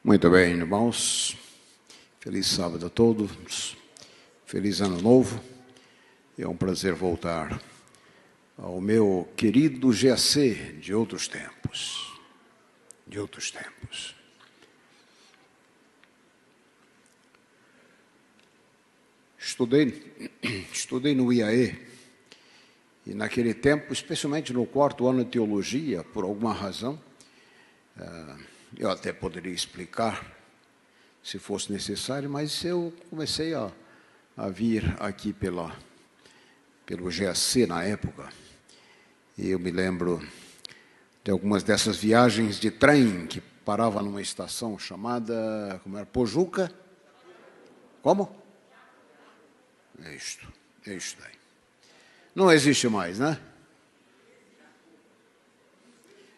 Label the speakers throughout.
Speaker 1: Muito bem, irmãos. Feliz sábado a todos. Feliz ano novo. É um prazer voltar ao meu querido GAC de outros tempos. Estudei no IAE e naquele tempo, especialmente no quarto ano de teologia, por alguma razão, eu até poderia explicar, se fosse necessário, mas eu comecei a vir aqui pelo GAC na época. E eu me lembro de algumas dessas viagens de trem que parava numa estação chamada, como era, Pojuca? Como? É isto daí. Não existe mais, né?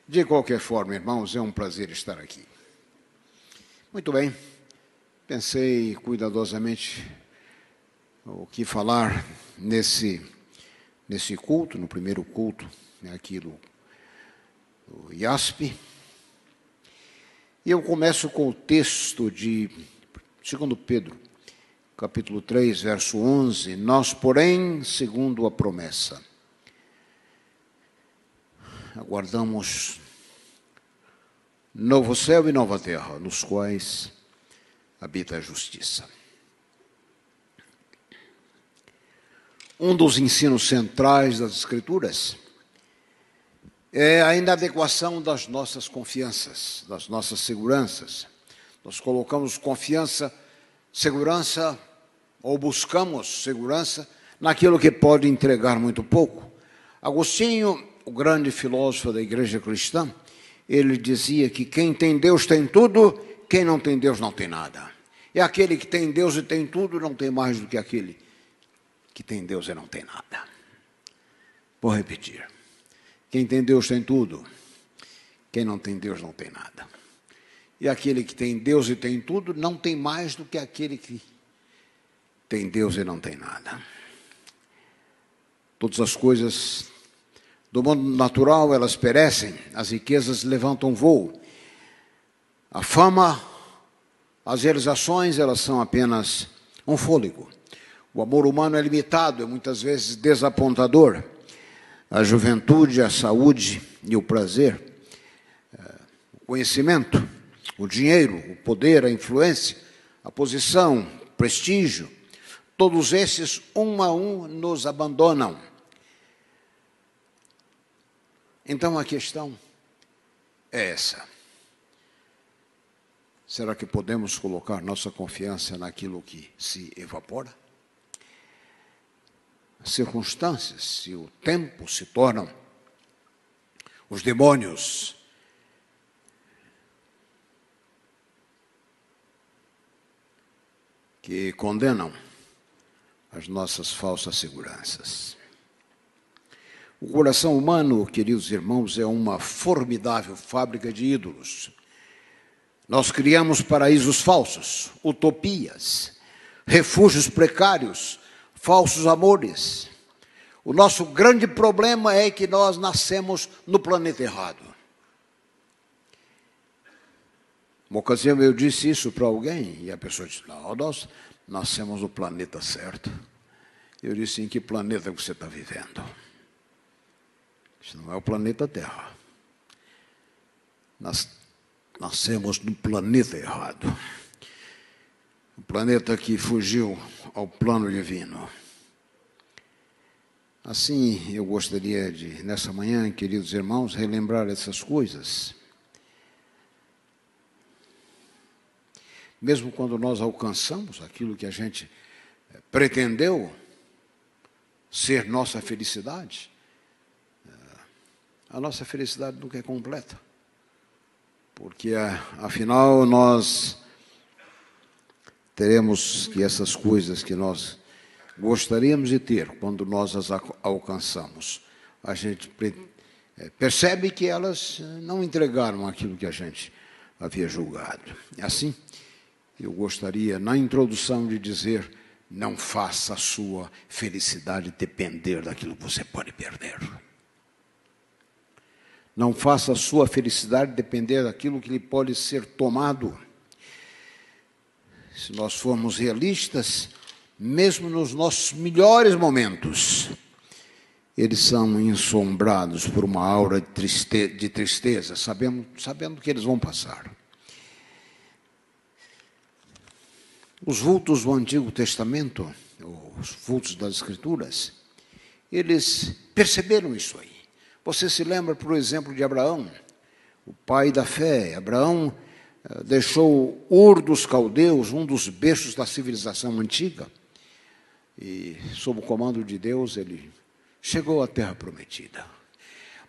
Speaker 1: De qualquer forma, irmãos, é um prazer estar aqui. Muito bem. Pensei cuidadosamente o que falar nesse culto, no primeiro culto, aqui do IASP. E eu começo com o texto de 2 Pedro, capítulo 3, verso 11. Nós, porém, segundo a promessa, aguardamos novo céu e nova terra, nos quais habita a justiça. Um dos ensinos centrais das Escrituras é a inadequação das nossas confianças, das nossas seguranças. Nós colocamos confiança, segurança, ou buscamos segurança naquilo que pode entregar muito pouco. Agostinho, o grande filósofo da igreja cristã, ele dizia que quem tem Deus tem tudo, quem não tem Deus não tem nada. E aquele que tem Deus e tem tudo não tem mais do que aquele que tem Deus e não tem nada. Vou repetir. Quem tem Deus tem tudo, quem não tem Deus não tem nada. E aquele que tem Deus e tem tudo não tem mais do que aquele que tem Deus e não tem nada. Todas as coisas do mundo natural, elas perecem, as riquezas levantam voo. A fama, as realizações, elas são apenas um fôlego. O amor humano é limitado, é muitas vezes desapontador. A juventude, a saúde e o prazer, o conhecimento, o dinheiro, o poder, a influência, a posição, o prestígio, todos esses, um a um, nos abandonam. Então, a questão é essa. Será que podemos colocar nossa confiança naquilo que se evapora? As circunstâncias e o tempo se tornam os demônios que condenam as nossas falsas seguranças. O coração humano, queridos irmãos, é uma formidável fábrica de ídolos. Nós criamos paraísos falsos, utopias, refúgios precários, falsos amores. O nosso grande problema é que nós nascemos no planeta errado. Uma ocasião eu disse isso para alguém e a pessoa disse, não, nós nascemos no planeta certo. Eu disse, em que planeta você está vivendo? Isso não é o planeta Terra. Nós nascemos no planeta errado. O planeta que fugiu ao plano divino. Assim, eu gostaria de, nessa manhã, queridos irmãos, relembrar essas coisas. Mesmo quando nós alcançamos aquilo que a gente pretendeu ser nossa felicidade, a nossa felicidade nunca é completa. Porque, afinal, nós teremos que essas coisas que nós gostaríamos de ter, quando nós as alcançamos, a gente percebe que elas não entregaram aquilo que a gente havia julgado. Assim, eu gostaria, na introdução, de dizer, não faça a sua felicidade depender daquilo que você pode perder. Não faça a sua felicidade depender daquilo que lhe pode ser tomado. se nós formos realistas, mesmo nos nossos melhores momentos, eles são ensombrados por uma aura de tristeza, sabendo que eles vão passar. Os vultos do Antigo Testamento, os vultos das Escrituras, eles perceberam isso aí. Você se lembra, por exemplo, de Abraão, o pai da fé. Abraão deixou Ur dos Caldeus, um dos berços da civilização antiga, e, sob o comando de Deus, ele chegou à terra prometida.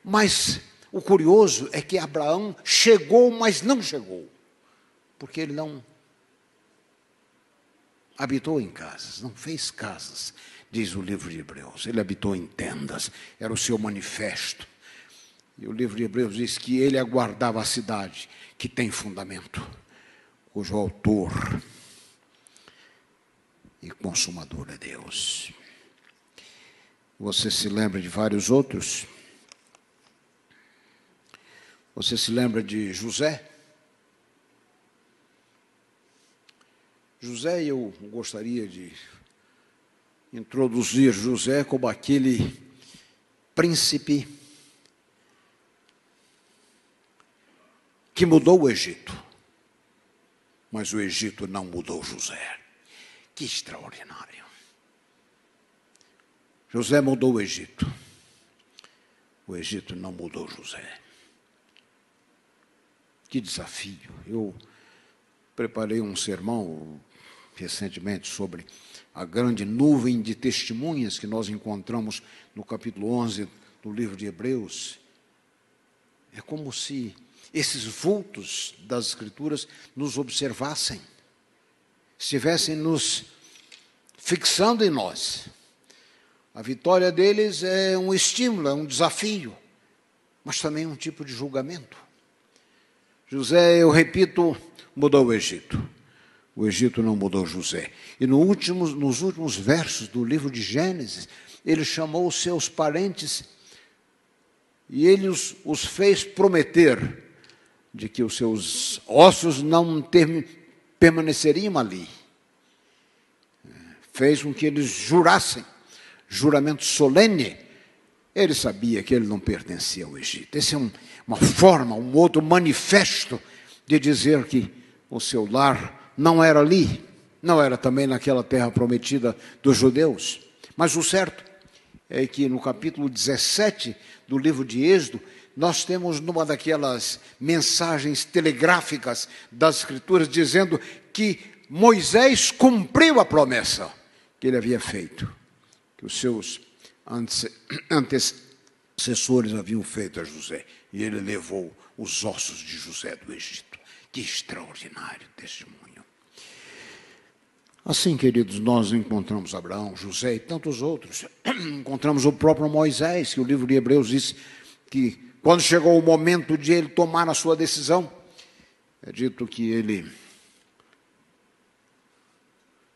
Speaker 1: Mas o curioso é que Abraão chegou, mas não chegou, porque ele não habitou em casas, não fez casas, diz o livro de Hebreus. Ele habitou em tendas, era o seu manifesto. E o livro de Hebreus diz que ele aguardava a cidade que tem fundamento, cujo autor e consumador é Deus. Você se lembra de vários outros? Você se lembra de José? José, eu gostaria de introduzir José como aquele príncipe que mudou o Egito, mas o Egito não mudou José. Que extraordinário! José mudou o Egito não mudou José. Que desafio! Eu preparei um sermão recentemente sobre a grande nuvem de testemunhas que nós encontramos no capítulo 11 do livro de Hebreus. É como se esses vultos das Escrituras nos observassem, estivessem nos fixando em nós. A vitória deles é um estímulo, é um desafio, mas também um tipo de julgamento. José, eu repito, mudou o Egito. O Egito não mudou José. E nos últimos versos do livro de Gênesis, ele chamou os seus parentes e ele os fez prometer de que os seus ossos não permaneceriam ali. Fez com que eles jurassem, juramento solene. Ele sabia que ele não pertencia ao Egito. Essa é uma forma, um outro manifesto de dizer que o seu lar não era ali, não era também naquela terra prometida dos judeus. Mas o certo é que no capítulo 17 do livro de Êxodo, nós temos numa daquelas mensagens telegráficas das Escrituras dizendo que Moisés cumpriu a promessa que ele havia feito, que os seus antecessores haviam feito a José, e ele levou os ossos de José do Egito. Que extraordinário testemunho. Assim, queridos, nós encontramos Abraão, José e tantos outros. Encontramos o próprio Moisés, que o livro de Hebreus diz que quando chegou o momento de ele tomar a sua decisão, é dito que ele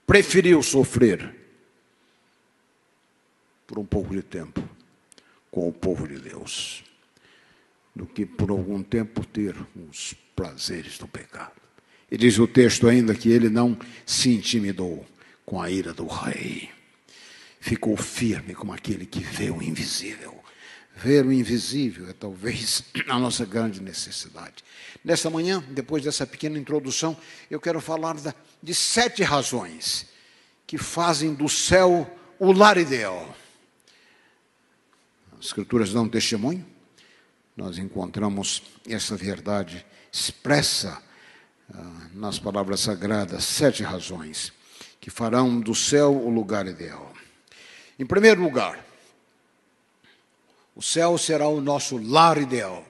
Speaker 1: preferiu sofrer por um pouco de tempo com o povo de Deus, do que por algum tempo ter os prazeres do pecado. E diz o texto ainda que ele não se intimidou com a ira do rei. Ficou firme como aquele que vê o invisível. Ver o invisível é talvez a nossa grande necessidade. Nesta manhã, depois dessa pequena introdução, eu quero falar de 7 razões que fazem do céu o lar ideal. As Escrituras dão testemunho. Nós encontramos essa verdade expressa nas palavras sagradas, 7 razões que farão do céu o lugar ideal. Em primeiro lugar, o céu será o nosso lar ideal.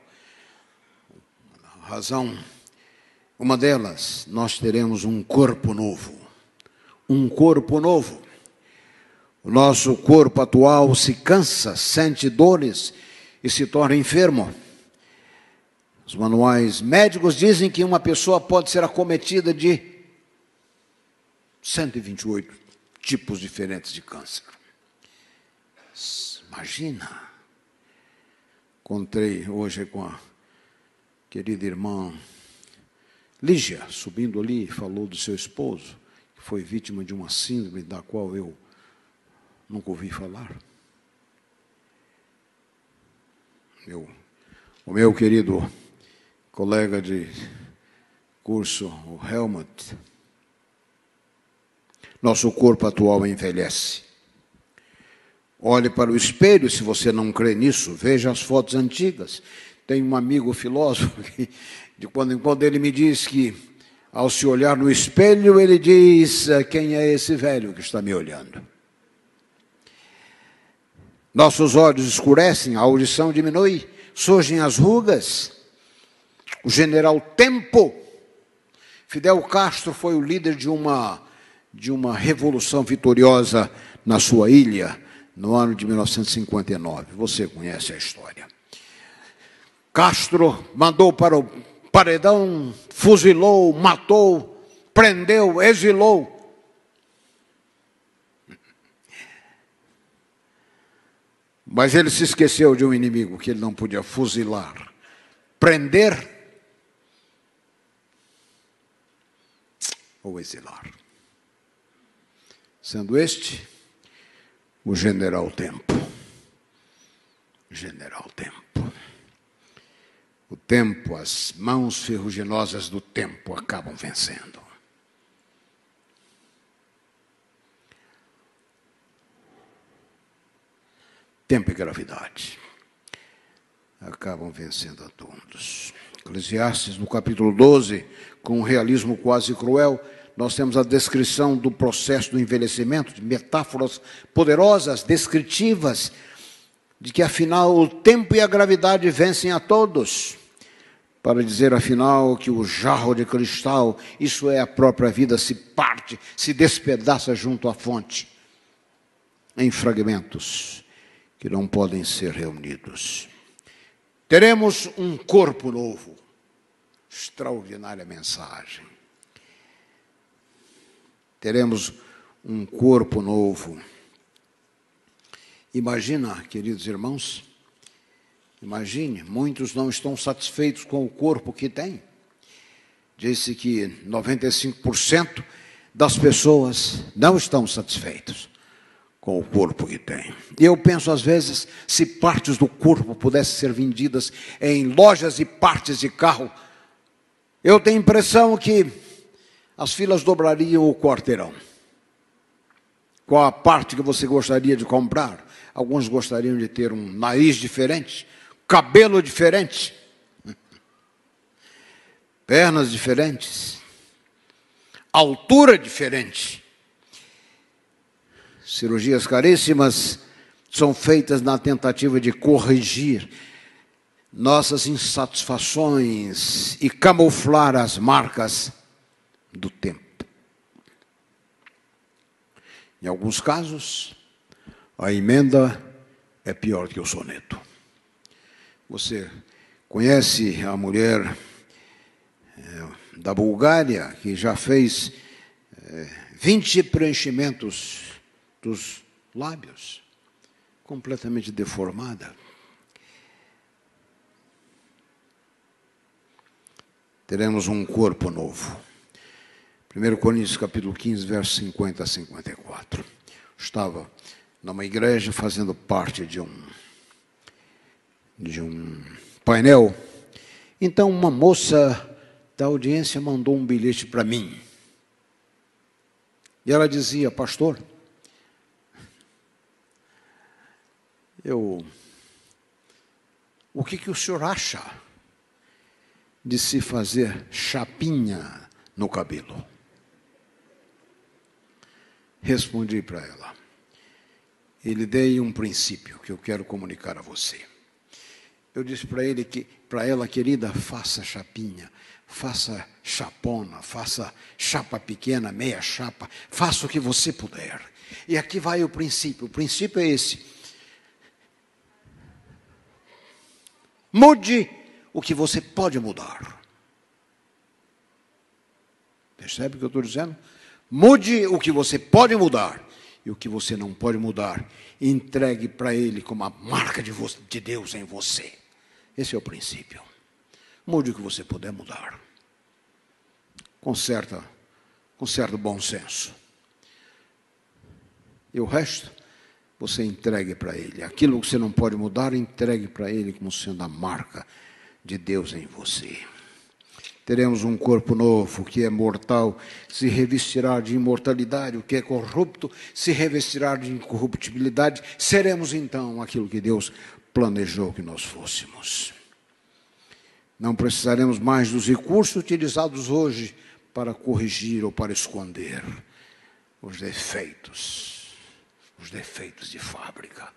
Speaker 1: Razão, uma delas, nós teremos um corpo novo. Um corpo novo. O nosso corpo atual se cansa, sente dores e se torna enfermo. Os manuais médicos dizem que uma pessoa pode ser acometida de 128 tipos diferentes de câncer. Imagina. Encontrei hoje com a querida irmã Lígia, subindo ali, falou do seu esposo. foi vítima de uma síndrome da qual eu nunca ouvi falar. O meu querido colega de curso, o Helmut, nosso corpo atual envelhece. Olhe para o espelho, se você não crê nisso, veja as fotos antigas. Tem um amigo filósofo que, de quando em quando, ele me diz que, ao se olhar no espelho, ele diz: quem é esse velho que está me olhando? Nossos olhos escurecem, a audição diminui, surgem as rugas. O general Tempo, Fidel Castro, foi o líder de uma revolução vitoriosa na sua ilha, no ano de 1959. Você conhece a história. Castro mandou para o paredão, fuzilou, matou, prendeu, exilou. Mas ele se esqueceu de um inimigo que ele não podia fuzilar, prender ou exilar. Sendo este o general Tempo. General Tempo. O tempo, as mãos ferruginosas do tempo acabam vencendo. Tempo e gravidade acabam vencendo a todos. Eclesiastes, no capítulo 12, com um realismo quase cruel, nós temos a descrição do processo do envelhecimento, de metáforas poderosas, descritivas, de que, afinal, o tempo e a gravidade vencem a todos, para dizer, afinal, que o jarro de cristal, isso é a própria vida, se parte, se despedaça junto à fonte, em fragmentos que não podem ser reunidos. Teremos um corpo novo. Extraordinária mensagem. Teremos um corpo novo. Imagina, queridos irmãos, imagine, muitos não estão satisfeitos com o corpo que têm. Disse que 95% das pessoas não estão satisfeitos com o corpo que têm. E eu penso, às vezes, se partes do corpo pudessem ser vendidas em lojas e partes de carro, eu tenho a impressão que as filas dobrariam o quarteirão. Qual a parte que você gostaria de comprar? Alguns gostariam de ter um nariz diferente, cabelo diferente, pernas diferentes, altura diferente. Cirurgias caríssimas são feitas na tentativa de corrigir nossas insatisfações e camuflar as marcas do tempo. Em alguns casos, a emenda é pior que o soneto. Você conhece a mulher da Bulgária, que já fez 20 preenchimentos dos lábios, completamente deformada. Teremos um corpo novo. 1 Coríntios capítulo 15, versos 50 a 54. Estava numa igreja fazendo parte de um painel. Então uma moça da audiência mandou um bilhete para mim. E ela dizia: pastor, o que o senhor acha de se fazer chapinha no cabelo? Respondi para ela. E lhe dei um princípio que eu quero comunicar a você. Eu disse para ela, querida, faça chapinha, faça chapona, faça chapa pequena, meia chapa, faça o que você puder. E aqui vai o princípio é esse. Mude o que você pode mudar. Percebe o que eu estou dizendo? Mude o que você pode mudar. E o que você não pode mudar, entregue para Ele como a marca de Deus em você. Esse é o princípio. Mude o que você puder mudar. Conserta com certo bom senso. E o resto, você entregue para Ele. Aquilo que você não pode mudar, entregue para Ele como sendo a marca de Deus em você. Teremos um corpo novo, que é mortal, se revestirá de imortalidade, o que é corrupto, se revestirá de incorruptibilidade. Seremos então aquilo que Deus planejou que nós fôssemos. Não precisaremos mais dos recursos utilizados hoje para corrigir ou para esconder os defeitos de fábrica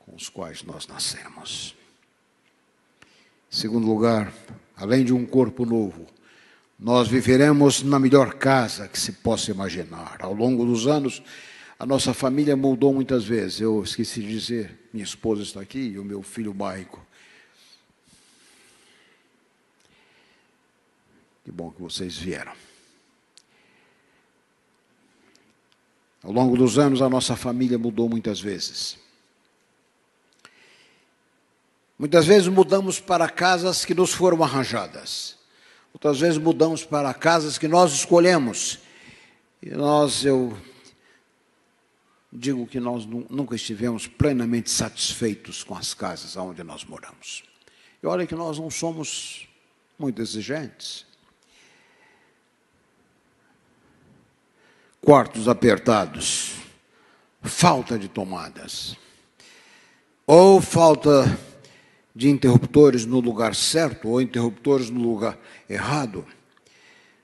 Speaker 1: com os quais nós nascemos. Em segundo lugar, além de um corpo novo, nós viveremos na melhor casa que se possa imaginar. Ao longo dos anos, a nossa família mudou muitas vezes. Eu esqueci de dizer, minha esposa está aqui e o meu filho Maico. Que bom que vocês vieram. Ao longo dos anos, a nossa família mudou muitas vezes. Muitas vezes mudamos para casas que nos foram arranjadas. Outras vezes mudamos para casas que nós escolhemos. E eu digo que nós nunca estivemos plenamente satisfeitos com as casas onde nós moramos. E olha que nós não somos muito exigentes. Quartos apertados, falta de tomadas, ou falta de interruptores no lugar certo, ou interruptores no lugar errado,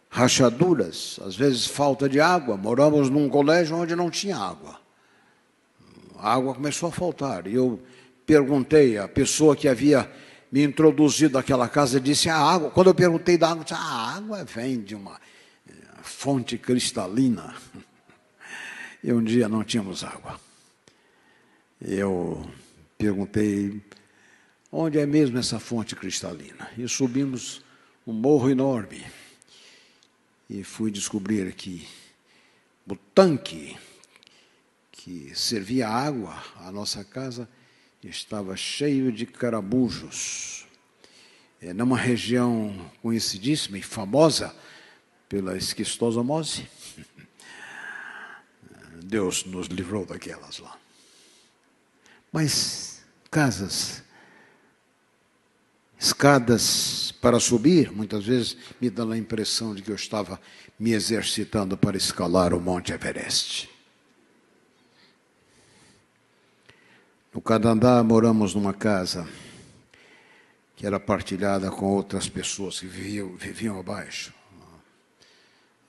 Speaker 1: rachaduras, às vezes falta de água. Moramos num colégio onde não tinha água. A água começou a faltar, e eu perguntei, a pessoa que havia me introduzido àquela casa disse, a água, quando eu perguntei da água, disse, a água vem de uma fonte cristalina. E um dia não tínhamos água. Eu perguntei, onde é mesmo essa fonte cristalina? E subimos um morro enorme. E fui descobrir que o tanque que servia água à nossa casa estava cheio de carabujos. Numa região conhecidíssima e famosa pela esquistosomose. Deus nos livrou daquelas lá. Mas escadas para subir, muitas vezes me dando a impressão de que eu estava me exercitando para escalar o Monte Everest. No Canadá, moramos numa casa que era partilhada com outras pessoas que viviam abaixo.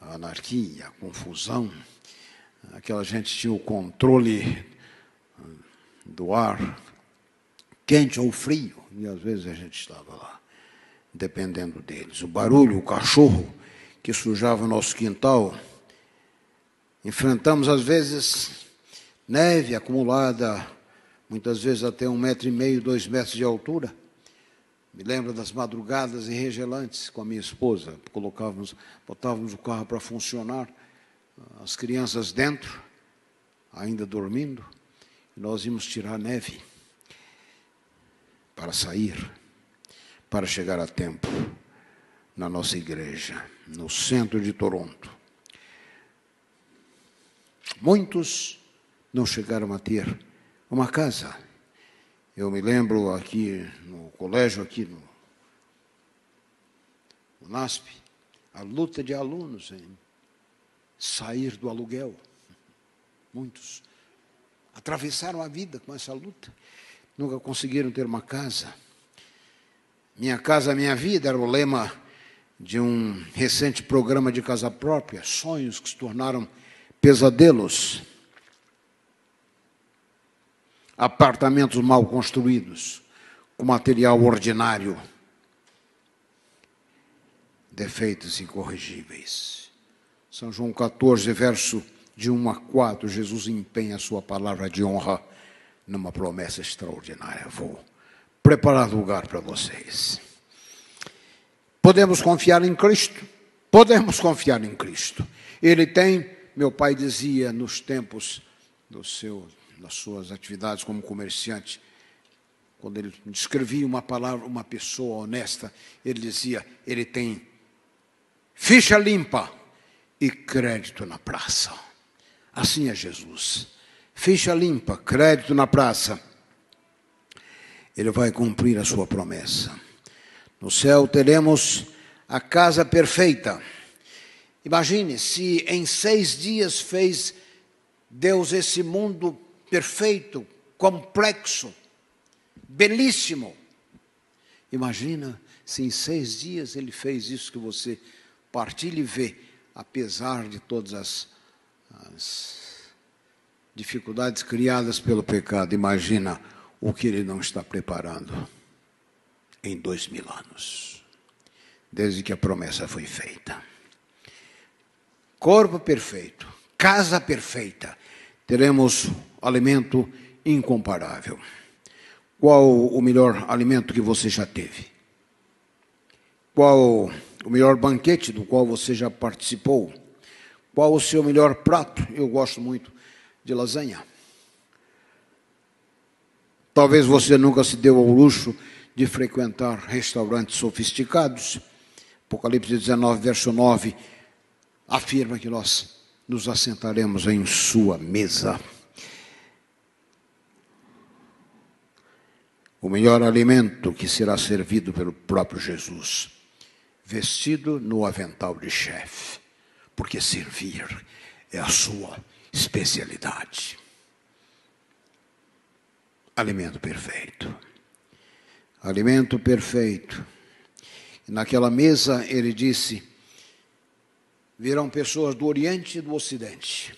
Speaker 1: A anarquia, a confusão. Aquela gente tinha o controle do ar, quente ou frio, e às vezes a gente estava lá, dependendo deles. O barulho, o cachorro que sujava o nosso quintal. Enfrentamos, às vezes, neve acumulada, muitas vezes até 1,5 metro, 2 metros de altura. Me lembro das madrugadas enregelantes com a minha esposa. Botávamos o carro para funcionar, as crianças dentro, ainda dormindo, e nós íamos tirar neve para sair, para chegar a tempo na nossa igreja, no centro de Toronto. Muitos não chegaram a ter uma casa. Eu me lembro aqui no colégio, aqui no NASP, a luta de alunos em sair do aluguel. Muitos atravessaram a vida com essa luta. Nunca conseguiram ter uma casa. Minha casa, minha vida era o lema de um recente programa de casa própria, sonhos que se tornaram pesadelos. Apartamentos mal construídos, com material ordinário, defeitos incorrigíveis. São João 14, verso de 1 a 4, Jesus empenha a sua palavra de honra numa promessa extraordinária. Vou preparar lugar para vocês. Podemos confiar em Cristo? Podemos confiar em Cristo. Ele tem, meu pai dizia, nos tempos das suas atividades como comerciante, quando ele descrevia uma palavra, uma pessoa honesta, ele dizia, ele tem ficha limpa e crédito na praça. Assim é Jesus. Ficha limpa, crédito na praça. Ele vai cumprir a sua promessa. No céu teremos a casa perfeita. Imagine se em 6 dias fez Deus esse mundo perfeito, complexo, belíssimo. Imagina se em 6 dias Ele fez isso que você partilha e vê, apesar de todas as dificuldades criadas pelo pecado. Imagina o que Ele não está preparando em 2000 anos, desde que a promessa foi feita. Corpo perfeito, casa perfeita, teremos alimento incomparável. Qual o melhor alimento que você já teve? Qual o melhor banquete do qual você já participou? Qual o seu melhor prato? Eu gosto muito de lasanha. Talvez você nunca se deu ao luxo de frequentar restaurantes sofisticados. Apocalipse 19, verso 9, afirma que nós nos assentaremos em sua mesa. O melhor alimento que será servido pelo próprio Jesus, vestido no avental de chefe, porque servir é a sua especialidade. Alimento perfeito. Alimento perfeito. E naquela mesa ele disse: virão pessoas do Oriente e do Ocidente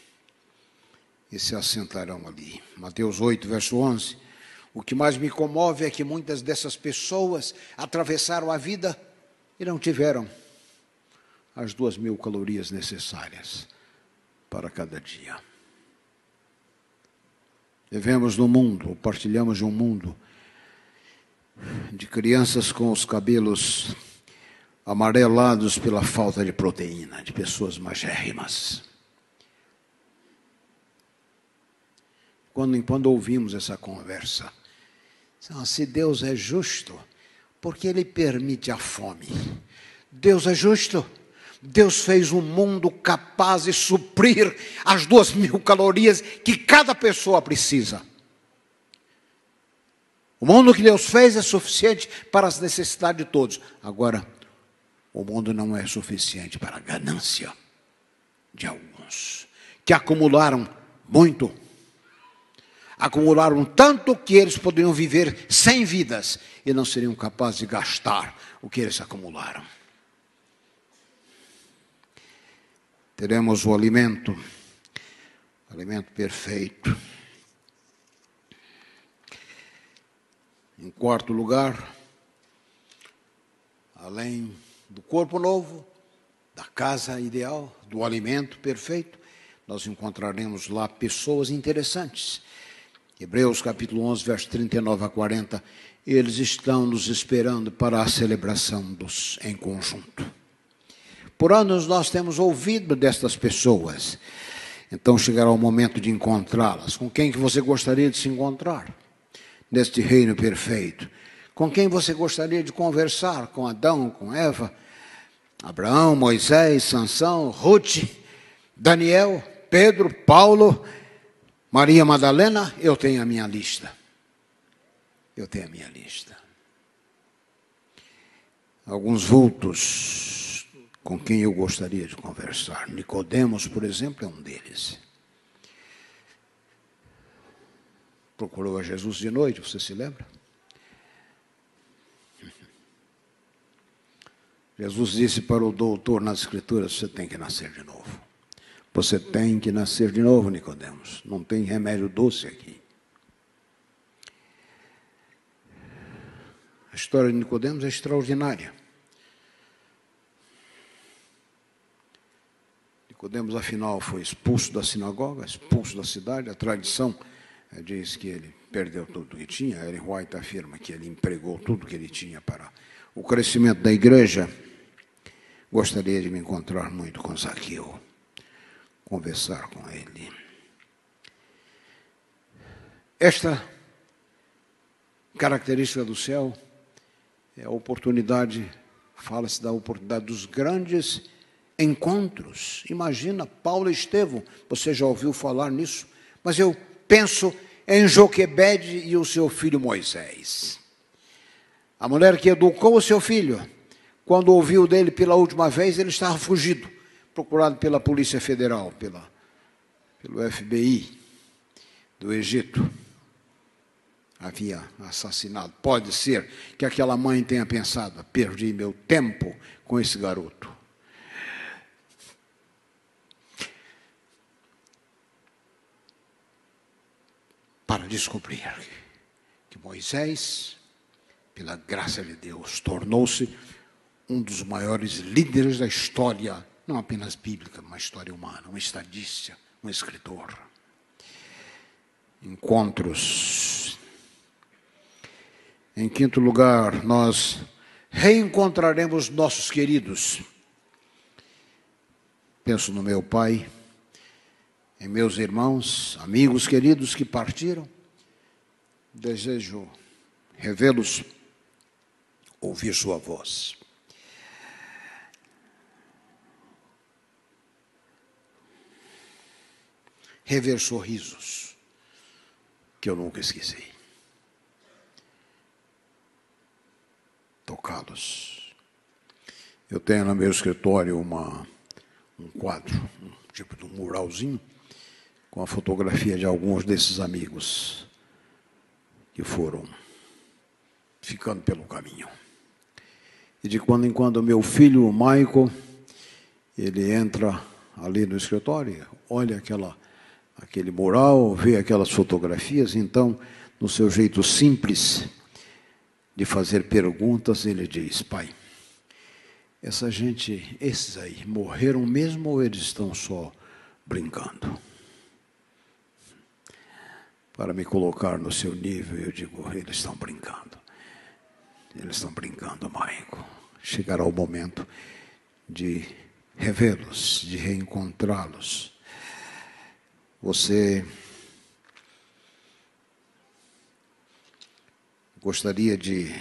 Speaker 1: e se assentarão ali. Mateus 8, verso 11. O que mais me comove é que muitas dessas pessoas atravessaram a vida e não tiveram as 2.000 calorias necessárias para cada dia. Vivemos num mundo, ou partilhamos de um mundo, de crianças com os cabelos amarelados pela falta de proteína, de pessoas magérrimas. Quando ouvimos essa conversa, se Deus é justo, por que Ele permite a fome? Deus é justo. Deus fez um mundo capaz de suprir as 2.000 calorias que cada pessoa precisa. O mundo que Deus fez é suficiente para as necessidades de todos. Agora, o mundo não é suficiente para a ganância de alguns, que acumularam muito. Acumularam tanto que eles poderiam viver 100 vidas e não seriam capazes de gastar o que eles acumularam. Teremos o alimento perfeito. Em quarto lugar, além do corpo novo, da casa ideal, do alimento perfeito, nós encontraremos lá pessoas interessantes. Hebreus capítulo 11, verso 39 a 40, eles estão nos esperando para a celebração em conjunto. Por anos nós temos ouvido destas pessoas, então chegará o momento de encontrá-las. Com quem que você gostaria de se encontrar neste reino perfeito? Com quem você gostaria de conversar? Com Adão, com Eva, Abraão, Moisés, Sansão, Ruth, Daniel, Pedro, Paulo, Maria Madalena? Eu tenho a minha lista. Eu tenho a minha lista. Alguns vultos com quem eu gostaria de conversar. Nicodemos, por exemplo, é um deles. Procurou a Jesus de noite, você se lembra? Jesus disse para o doutor nas Escrituras: você tem que nascer de novo. Você tem que nascer de novo, Nicodemos. Não tem remédio doce aqui. A história de Nicodemos é extraordinária. Nicodemos, afinal, foi expulso da sinagoga, expulso da cidade. A tradição diz que ele perdeu tudo o que tinha. Ellen White afirma que ele empregou tudo que ele tinha para o crescimento da igreja. Gostaria de me encontrar muito com Zaqueu, conversar com ele. Esta característica do céu é a oportunidade, fala-se da oportunidade dos grandes encontros. Imagina, Paulo e Estevão, você já ouviu falar nisso? Mas eu penso em Joquebede e o seu filho Moisés. A mulher que educou o seu filho, quando ouviu dele pela última vez, ele estava fugido, procurado pela Polícia Federal, pelo FBI do Egito. Havia assassinado. Pode ser que aquela mãe tenha pensado: perdi meu tempo com esse garoto. Para descobrir que Moisés, pela graça de Deus, tornou-se um dos maiores líderes da história, não apenas bíblica, mas história humana, um estadista, um escritor. Encontros. Em quinto lugar, nós reencontraremos nossos queridos. Penso no meu pai, em meus irmãos, amigos queridos que partiram. Desejo revê-los, ouvir sua voz. Rever sorrisos que eu nunca esqueci. Tocá-los. Eu tenho no meu escritório um quadro, um tipo de um muralzinho, com a fotografia de alguns desses amigos que foram ficando pelo caminho. E de quando em quando o meu filho, o Michael, ele entra ali no escritório, olha aquele mural, vê aquelas fotografias, então, no seu jeito simples de fazer perguntas, ele diz: pai, essa gente, esses aí, morreram mesmo ou eles estão só brincando? Para me colocar no seu nível, eu digo: eles estão brincando. Eles estão brincando, Michael. Chegará o momento de revê-los, de reencontrá-los. Você gostaria de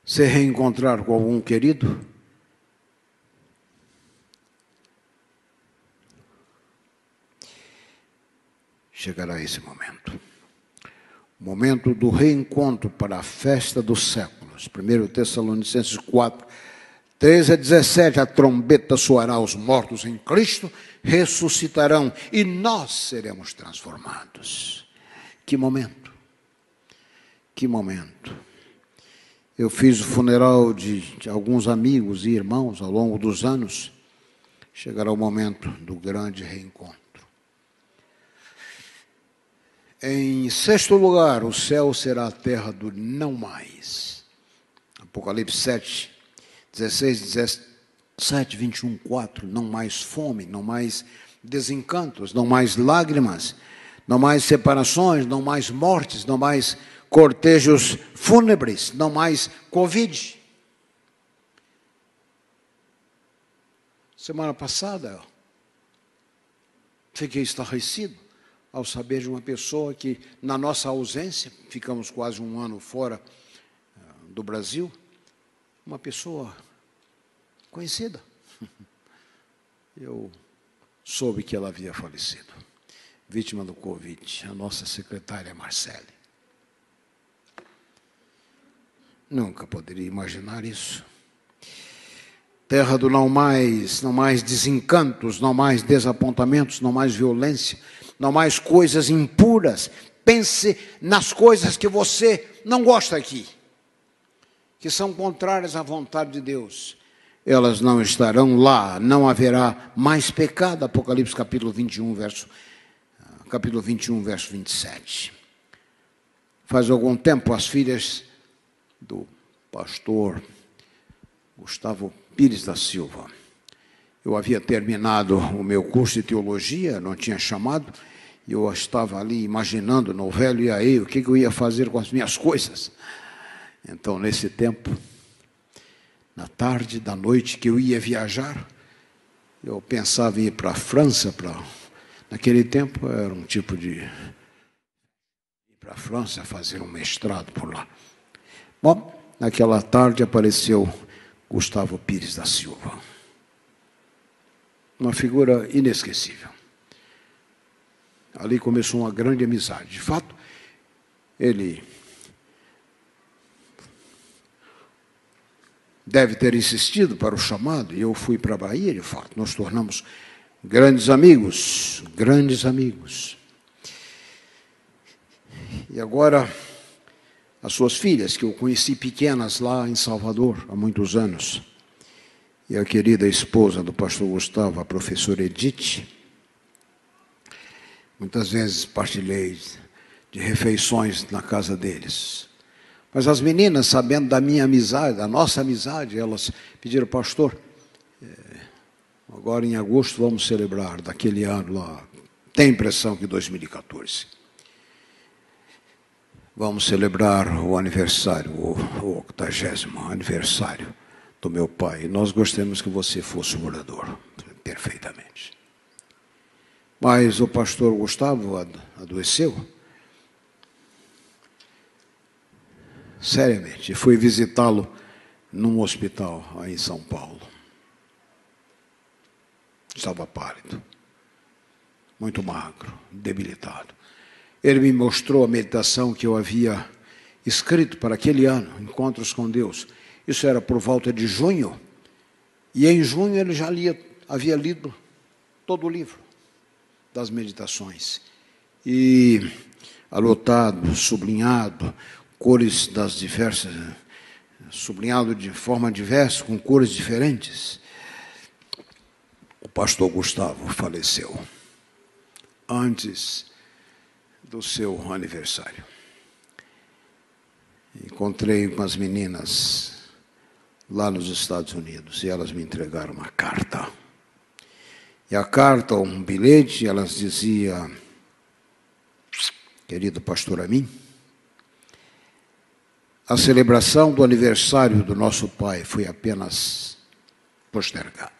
Speaker 1: se reencontrar com algum querido? Chegará esse momento. O momento do reencontro para a festa dos séculos. 1 Tessalonicenses 4, 13 a 17, a trombeta soará, os mortos em Cristo ressuscitarão e nós seremos transformados. Que momento! Que momento! Eu fiz o funeral de alguns amigos e irmãos ao longo dos anos. Chegará o momento do grande reencontro. Em sexto lugar, o céu será a terra do não mais. Apocalipse 7, 16, 17, 21, 4. Não mais fome, não mais desencantos, não mais lágrimas, não mais separações, não mais mortes, não mais cortejos fúnebres, não mais Covid. Semana passada, fiquei estarrecido ao saber de uma pessoa que, na nossa ausência, ficamos quase um ano fora do Brasil, uma pessoa conhecida. Eu soube que ela havia falecido, vítima do Covid, a nossa secretária Marcele. Nunca poderia imaginar isso. Terra do não mais desencantos, não mais desapontamentos, não mais violência, não mais coisas impuras. Pense nas coisas que você não gosta aqui, que são contrárias à vontade de Deus. Elas não estarão lá, não haverá mais pecado. Apocalipse capítulo 21, verso 27. Faz algum tempo, as filhas do pastor Gustavo Pires da Silva, eu havia terminado o meu curso de teologia, não tinha chamado, e eu estava ali imaginando no velho e aí o que eu ia fazer com as minhas coisas. Então, nesse tempo, na tarde da noite que eu ia viajar, eu pensava em ir para a França. Naquele tempo era um tipo de ir para a França fazer um mestrado por lá. Bom, naquela tarde apareceu Gustavo Pires da Silva. uma figura inesquecível. Ali começou uma grande amizade. De fato, ele deve ter insistido para o chamado, e eu fui para a Bahia, de fato. Nós tornamos grandes amigos, grandes amigos. E agora, as suas filhas, que eu conheci pequenas lá em Salvador, há muitos anos, e a querida esposa do pastor Gustavo, a professora Edith, muitas vezes partilhei de refeições na casa deles. Mas as meninas, sabendo da minha amizade, da nossa amizade, elas pediram, pastor, agora em agosto vamos celebrar daquele ano lá, tem impressão que 2014. Vamos celebrar o aniversário, o 80º aniversário do meu pai. Nós gostaríamos que você fosse o orador, perfeitamente. Mas o pastor Gustavo adoeceu, seriamente, e fui visitá-lo num hospital aí em São Paulo. Estava pálido, muito magro, debilitado. Ele me mostrou a meditação que eu havia escrito para aquele ano, Encontros com Deus. Isso era por volta de junho, e em junho ele já havia lido todo o livro das meditações. E anotado, sublinhado, cores das diversas, sublinhado de forma diversa, com cores diferentes. O pastor Gustavo faleceu antes do seu aniversário. Encontrei com as meninas lá nos Estados Unidos e elas me entregaram uma carta. E a carta, um bilhete, elas diziam, querido pastor Amin, a celebração do aniversário do nosso pai foi apenas postergada.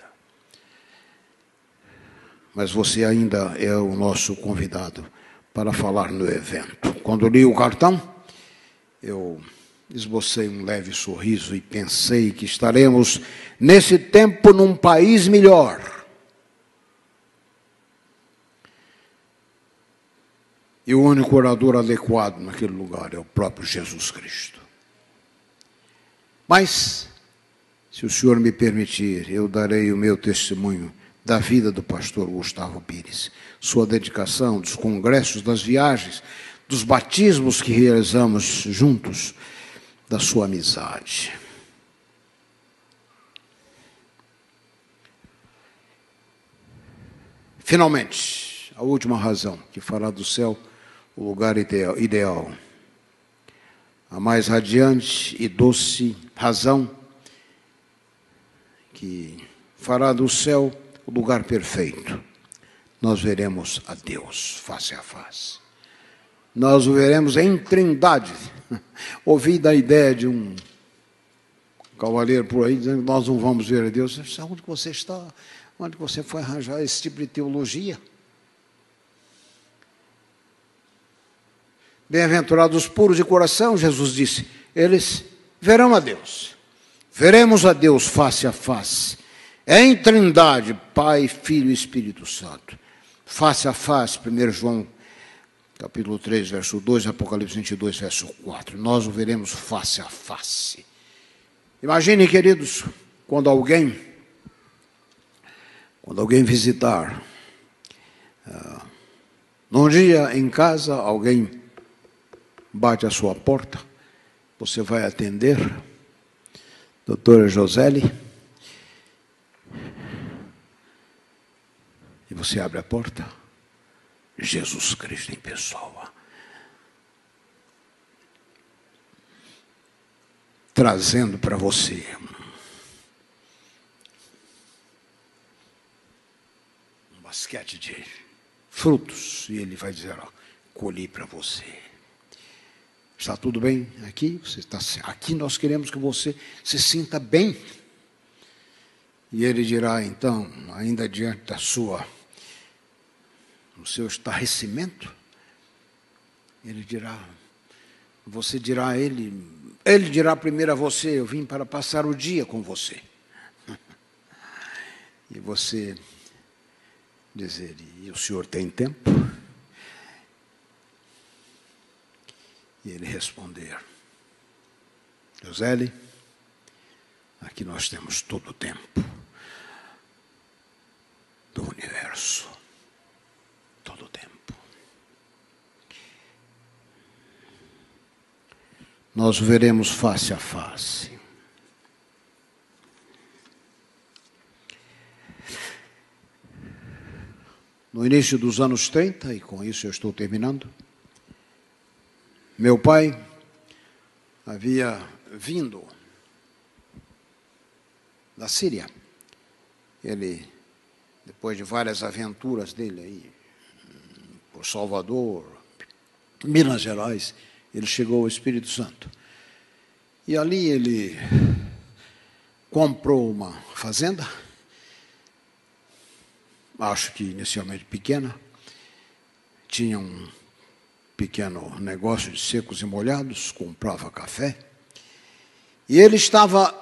Speaker 1: Mas você ainda é o nosso convidado para falar no evento. Quando li o cartão, eu esbocei um leve sorriso e pensei que estaremos, nesse tempo, num país melhor. E o único orador adequado naquele lugar é o próprio Jesus Cristo. Mas, se o senhor me permitir, eu darei o meu testemunho da vida do pastor Gustavo Pires, sua dedicação, dos congressos, das viagens, dos batismos que realizamos juntos, da sua amizade. Finalmente, a última razão que fará do céu o lugar ideal. A mais radiante e doce razão que fará do céu o lugar perfeito. Nós veremos a Deus face a face. Nós o veremos em trindade. Ouvi da ideia de um cavaleiro por aí dizendo que nós não vamos ver a Deus. Onde você está? Onde você foi arranjar esse tipo de teologia? Bem-aventurados os puros de coração, Jesus disse, eles verão a Deus. Veremos a Deus face a face. Em trindade, Pai, Filho e Espírito Santo. Face a face, 1 João, capítulo 3, verso 2, Apocalipse 22, verso 4. Nós o veremos face a face. Imaginem, queridos, quando alguém visitar, num dia em casa, alguém bate à sua porta, você vai atender, doutora Joseli, e você abre a porta, Jesus Cristo em pessoa, trazendo para você um basquete de frutos, e ele vai dizer, ó, colhi para você. Está tudo bem aqui? Você está aqui, nós queremos que você se sinta bem. E ele dirá, então, ainda diante do seu estarrecimento, você dirá a ele dirá primeiro a você, eu vim para passar o dia com você. E você dizer, e o senhor tem tempo? E ele responder, José, aqui nós temos todo o tempo do universo. Todo o tempo. Nós o veremos face a face. No início dos anos 30, e com isso eu estou terminando, meu pai havia vindo da Síria. Ele, depois de várias aventuras dele aí, por Salvador, Minas Gerais, ele chegou ao Espírito Santo. E ali ele comprou uma fazenda, acho que inicialmente pequena, tinha um pequeno negócio de secos e molhados, comprava café, e ele estava,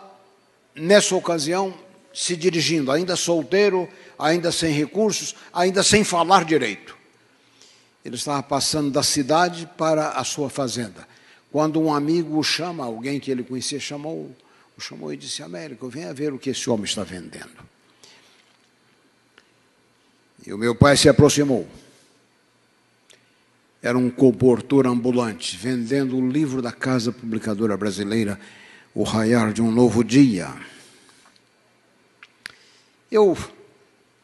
Speaker 1: nessa ocasião, se dirigindo, ainda solteiro, ainda sem recursos, ainda sem falar direito. Ele estava passando da cidade para a sua fazenda, quando um amigo o chama, alguém que ele conhecia, o chamou e disse, Américo, venha ver o que esse homem está vendendo. E o meu pai se aproximou. Era um comportor ambulante, vendendo o livro da Casa Publicadora Brasileira, O Raiar de um Novo Dia. Eu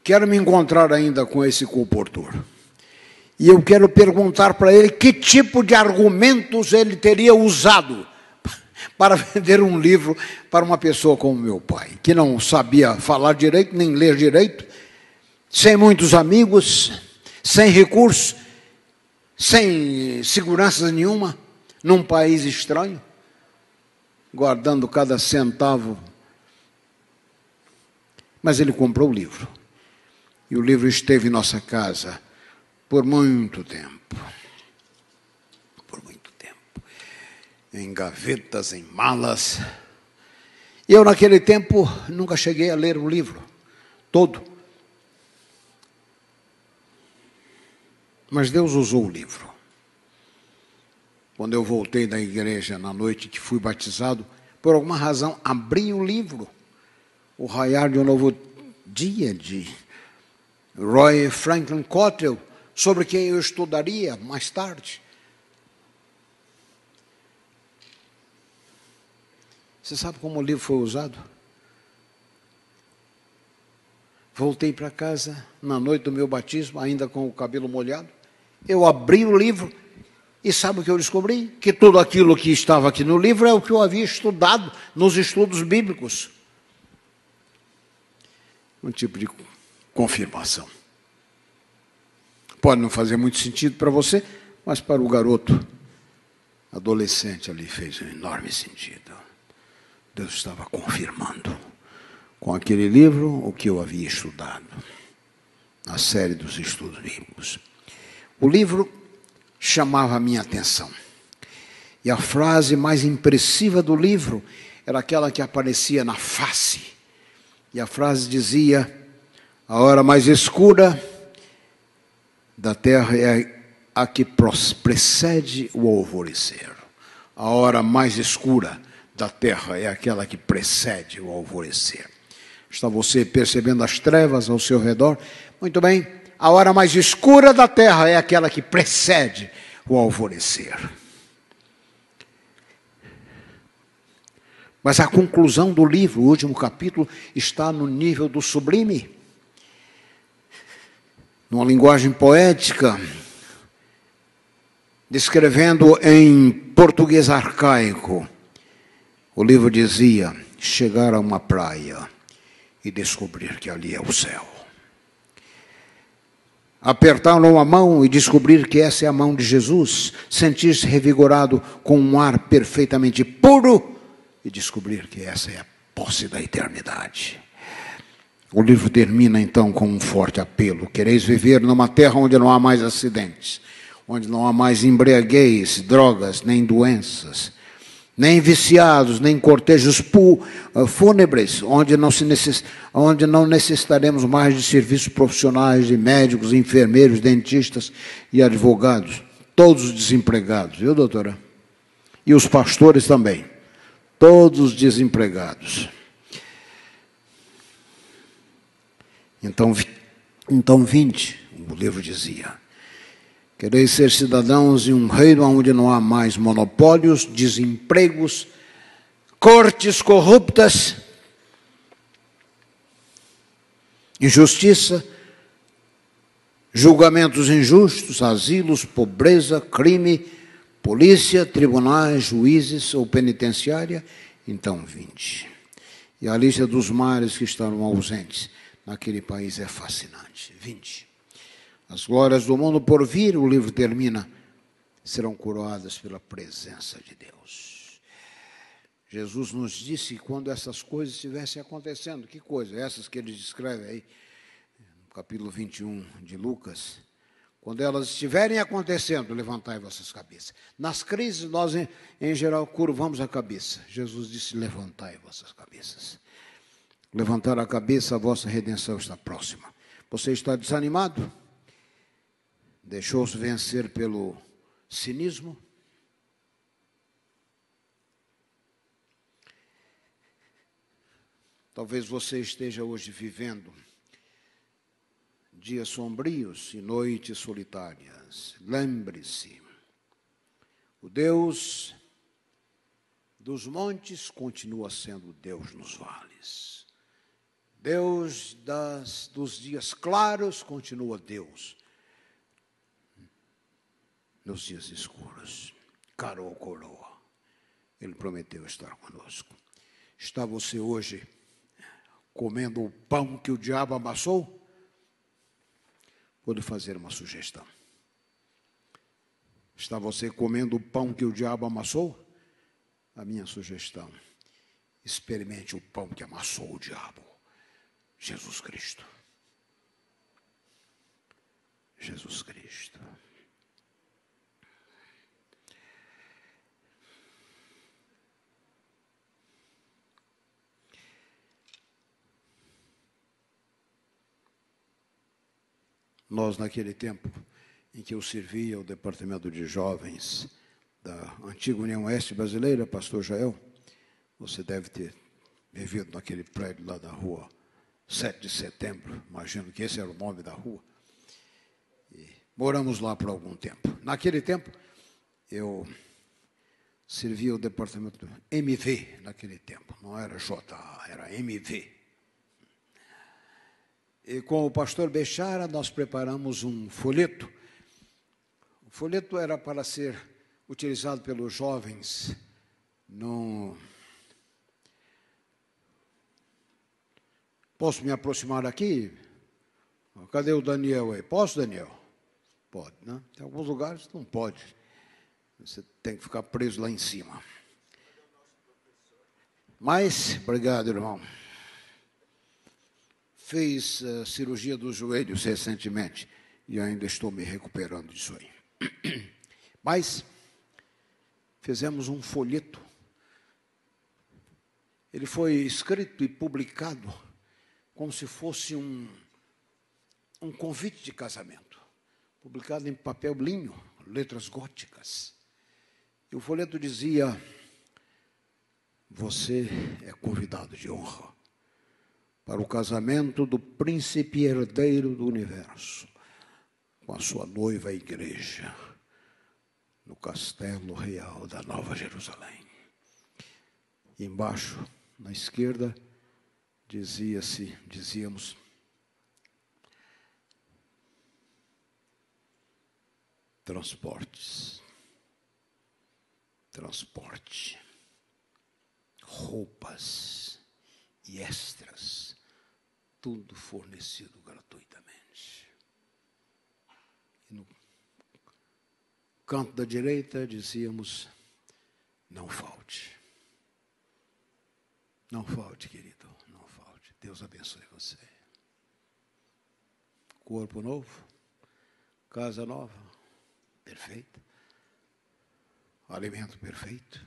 Speaker 1: quero me encontrar ainda com esse comportor. E eu quero perguntar para ele que tipo de argumentos ele teria usado para vender um livro para uma pessoa como meu pai, que não sabia falar direito, nem ler direito, sem muitos amigos, sem recursos, sem segurança nenhuma, num país estranho, guardando cada centavo. Mas ele comprou o livro. E o livro esteve em nossa casa por muito tempo. Por muito tempo. Em gavetas, em malas. E eu, naquele tempo, nunca cheguei a ler o livro todo. Mas Deus usou o livro. Quando eu voltei da igreja na noite que fui batizado, por alguma razão, abri o livro, O Raiar de um Novo Dia, de Roy Franklin Cottrell, sobre quem eu estudaria mais tarde. Você sabe como o livro foi usado? Voltei para casa na noite do meu batismo, ainda com o cabelo molhado. Eu abri o livro e sabe o que eu descobri? Que tudo aquilo que estava aqui no livro é o que eu havia estudado nos estudos bíblicos. Um tipo de confirmação. Pode não fazer muito sentido para você, mas para o garoto adolescente ali fez um enorme sentido. Deus estava confirmando com aquele livro o que eu havia estudado na série dos estudos bíblicos. O livro chamava a minha atenção. E a frase mais impressiva do livro era aquela que aparecia na face. E a frase dizia, a hora mais escura da terra é a que precede o alvorecer. A hora mais escura da terra é aquela que precede o alvorecer. Está você percebendo as trevas ao seu redor? Muito bem. A hora mais escura da terra é aquela que precede o alvorecer. Mas a conclusão do livro, o último capítulo, está no nível do sublime. Numa linguagem poética, descrevendo em português arcaico, o livro dizia, chegar a uma praia e descobrir que ali é o céu. Apertar-lhe a mão e descobrir que essa é a mão de Jesus, sentir-se revigorado com um ar perfeitamente puro e descobrir que essa é a posse da eternidade. O livro termina então com um forte apelo. Quereis viver numa terra onde não há mais acidentes, onde não há mais embriaguez, drogas, nem doenças, nem viciados, nem cortejos fúnebres, onde não necessitaremos mais de serviços profissionais, de médicos, enfermeiros, dentistas e advogados. Todos desempregados, viu, doutora? E os pastores também. Todos desempregados. Então vinde, o livro dizia. Quereis ser cidadãos de um reino onde não há mais monopólios, desempregos, cortes corruptas, injustiça, julgamentos injustos, asilos, pobreza, crime, polícia, tribunais, juízes ou penitenciária? Então vinde. E a lista dos males que estarão ausentes naquele país é fascinante. Vinde. As glórias do mundo por vir, o livro termina, serão coroadas pela presença de Deus. Jesus nos disse que quando essas coisas estivessem acontecendo, que coisa? Essas que ele descreve aí, no capítulo 21 de Lucas, quando elas estiverem acontecendo, levantai vossas cabeças. Nas crises, nós, em geral, curvamos a cabeça. Jesus disse, levantai vossas cabeças. Levantar a cabeça, a vossa redenção está próxima. Você está desanimado? Deixou-se vencer pelo cinismo? Talvez você esteja hoje vivendo dias sombrios e noites solitárias. Lembre-se, o Deus dos montes continua sendo Deus nos vales. Deus dos dias claros continua Deus nos dias escuros. Cara ou coroa, Ele prometeu estar conosco. Está você hoje comendo o pão que o diabo amassou? Vou lhe fazer uma sugestão. Está você comendo o pão que o diabo amassou? A minha sugestão, experimente o pão que amassou o diabo, Jesus Cristo. Jesus Cristo. Nós, naquele tempo em que eu servia o departamento de jovens da antiga União Oeste Brasileira, pastor Jael, você deve ter vivido naquele prédio lá da rua 7 de setembro, imagino que esse era o nome da rua. E moramos lá por algum tempo. Naquele tempo, eu servia o departamento MV, naquele tempo, não era JA, era MV. E com o pastor Bechara, nós preparamos um folheto. O folheto era para ser utilizado pelos jovens no... Posso me aproximar aqui? Cadê o Daniel aí? Posso, Daniel? Pode, né? Em alguns lugares não pode. Você tem que ficar preso lá em cima. Mas, obrigado, irmão. Fez cirurgia dos joelhos recentemente e ainda estou me recuperando disso aí. Mas fizemos um folheto. Ele foi escrito e publicado como se fosse um convite de casamento, publicado em papel linho, letras góticas. E o folheto dizia, você é convidado de honra para o casamento do príncipe herdeiro do universo, com a sua noiva a igreja, no castelo real da Nova Jerusalém. E embaixo, na esquerda, dizíamos, transporte, roupas e extras, tudo fornecido gratuitamente. E no canto da direita dizíamos, não falte. Não falte, querido, não falte. Deus abençoe você. Corpo novo, casa nova, perfeito. Alimento perfeito.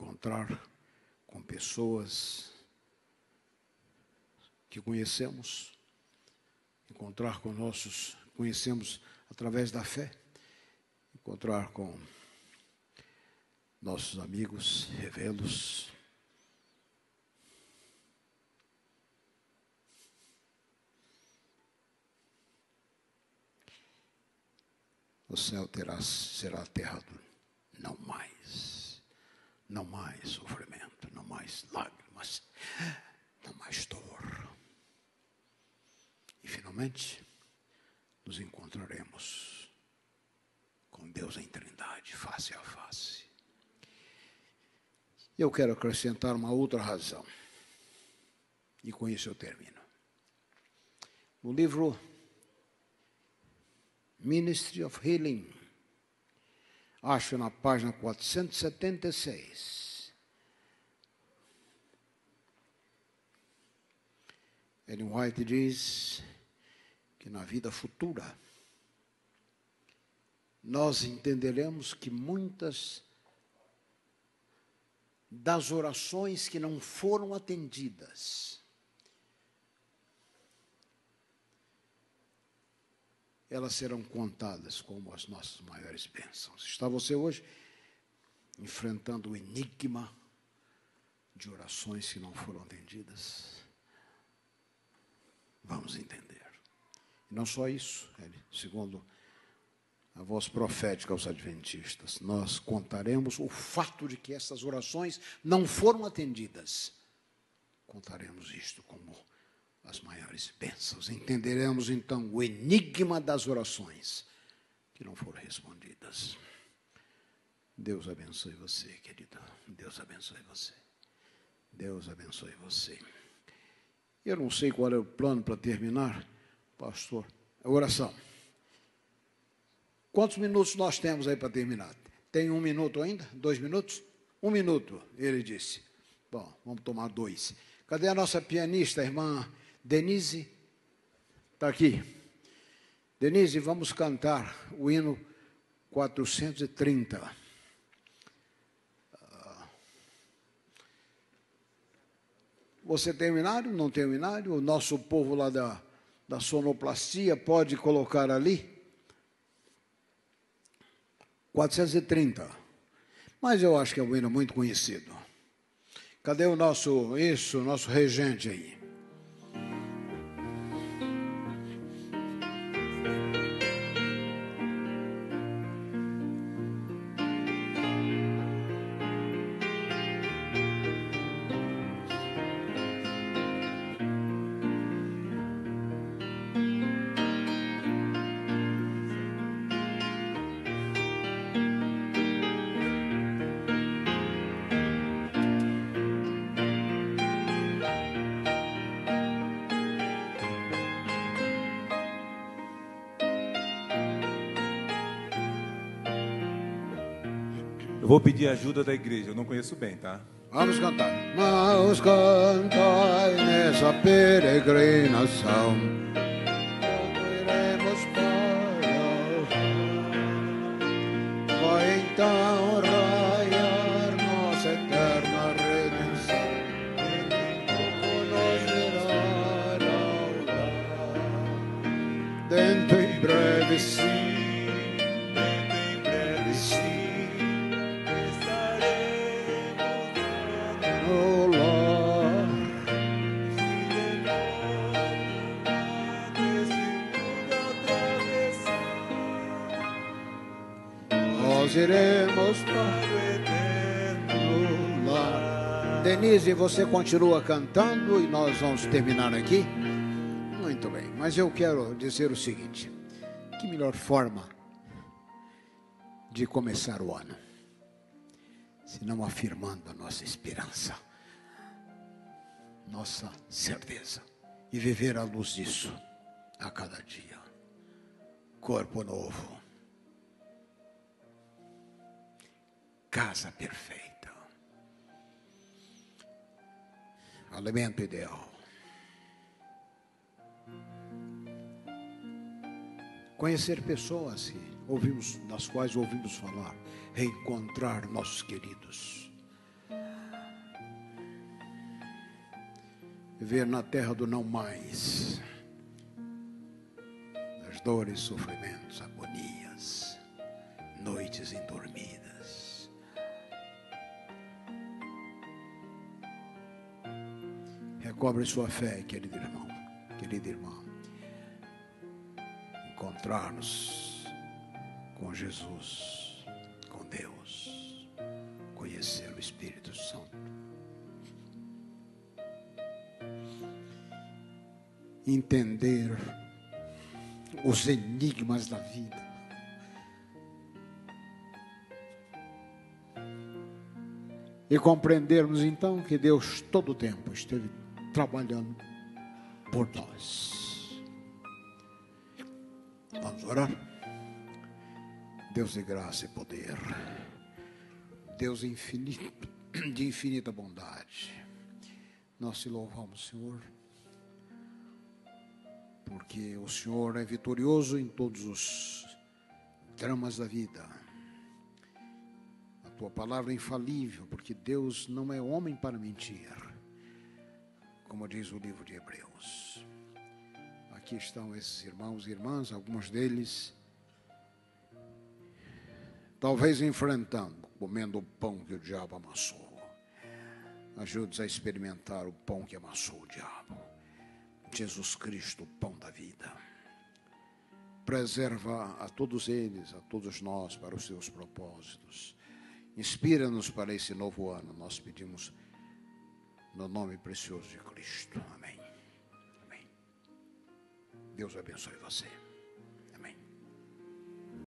Speaker 1: encontrar com pessoas que conhecemos, encontrar com nossos, conhecemos através da fé, encontrar com nossos amigos, revê-los. O céu será aterrado, não mais sofrimento, não mais lágrimas, não mais dor. E finalmente, nos encontraremos com Deus em Trindade, face a face. Eu quero acrescentar uma outra razão, e com isso eu termino. No livro Ministry of Healing, acho na página 476, Ellen White diz que na vida futura nós entenderemos que muitas das orações que não foram atendidas, elas serão contadas como as nossas maiores bênçãos. Está você hoje enfrentando o enigma de orações que não foram atendidas? Vamos entender. E não só isso, segundo a voz profética aos adventistas, nós contaremos o fato de que essas orações não foram atendidas. Contaremos isto como as maiores bênçãos. Entenderemos, então, o enigma das orações que não foram respondidas. Deus abençoe você, querido. Deus abençoe você. Deus abençoe você. Eu não sei qual é o plano para terminar, pastor. A oração. Quantos minutos nós temos aí para terminar? Tem 1 minuto ainda? 2 minutos? 1 minuto, ele disse. Bom, vamos tomar 2. Cadê a nossa pianista, a irmã Denise? Está aqui. Denise, vamos cantar o hino 430. Você tem um hinário? Não tem um hinário? O nosso povo lá da sonoplastia pode colocar ali? 430. Mas eu acho que é um hino muito conhecido. Cadê o nosso regente aí?
Speaker 2: Vou pedir ajuda da igreja, eu não conheço bem, tá?
Speaker 1: Vamos cantar. Vamos cantar nessa peregrinação. Iremos para vai então raiar nossa eterna redenção. Como nos virá ao lar. Dentro em breve sim. Nós iremos para o eterno lar. Denise, você continua cantando e nós vamos terminar aqui? Muito bem, mas eu quero dizer o seguinte: que melhor forma de começar o ano, se não afirmando a nossa esperança, nossa certeza, e viver à luz disso a cada dia. Corpo novo, casa perfeita, alimento ideal, conhecer pessoas das quais ouvimos falar, reencontrar nossos queridos, viver na terra do não mais, das dores, sofrimentos, agonias, noites indormidas. Recobre sua fé, querido irmão, querida irmã. Encontrar-nos com Jesus, com Deus, conhecer o Espírito Santo, entender os enigmas da vida, e compreendermos então que Deus todo o tempo esteve trabalhando por nós. Vamos orar? Deus de graça e poder, Deus infinito, de infinita bondade, nós te louvamos, Senhor, porque o Senhor é vitorioso em todos os dramas da vida. A tua palavra é infalível, porque Deus não é homem para mentir, como diz o livro de Hebreus. Aqui estão esses irmãos e irmãs, alguns deles talvez enfrentando, comendo o pão que o diabo amassou. Ajude-nos a experimentar o pão que amassou o diabo, Jesus Cristo, o pão da vida. Preserva a todos eles, a todos nós, para os seus propósitos. Inspira-nos para esse novo ano, nós pedimos no nome precioso de Cristo. Amém. Amém. Deus abençoe você.